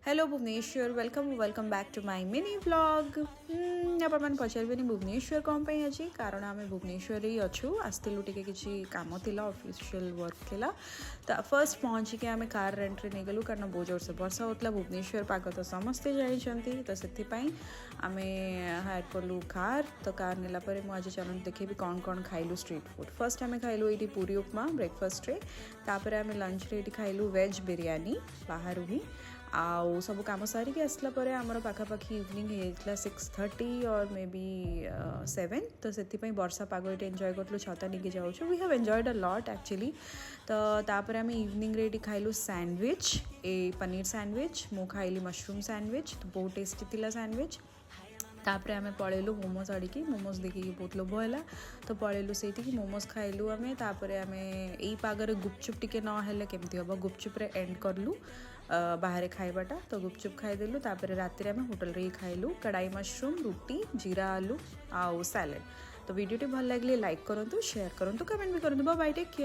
Hello Bhubaneswar welcome back to my mini vlog आपण मैंने पचारे भुवनेश्वर कौन पे अच्छी कारण आम भुवनेश्वर ही अच्छू आसलु टे कि कम थी ऑफिशियल वर्क थिला तो फर्स्ट पहुँचिक आम कार रेंट्रे नहीं गलु कारण बहुत जोर से वर्षा होता भुवनेश्वर पाग तो समस्ते जानते तो से आम हायर कलु कार तो कार नेलापर मुझे चलन देखेबी कौन कौन खाइलु स्ट्रीट फूड फर्स्ट आम खाइलु ये पूरी उपमा ब्रेकफास्ट रे तापर आम लंच रे खाइलु वेज बिरयानी बाहर ही आउ सब कम सारिक आसला आमर पाखापाखि इवनिंग होता 6:30 और मे बी 7 तो से वर्षा पाग ये एंजॉय करूँ छता नहीं जाऊँ we have enjoyed a lot actually तो तापर आम इवनिंग रे खाइलु सैंडविच ए पनीर सैंडविच मु खाइली मशरूम सैंडविच तो बहुत टेस्टी थिला सैंडविच तापर आम पलैलु मोमोज आड़िकी मोमोज देखिए बहुत लोभ है तो पलैलु से मोमोज खाइलु आम तापर आम यही पागरे गुपचुप टिके नहेले केमती हम गुपचुप रे एंड करलु बाहर खाइबाटा तो गुपचुप खाईदेलु तापर राति आम होटल रे खाइलु कढ़ाई मशरूम रुटी जीरा आलू आउ सैलेड तो वीडियो भल लगे लाइक करूँ शेयर करूँ कमेंट भी करूँ बाय टेक केयर।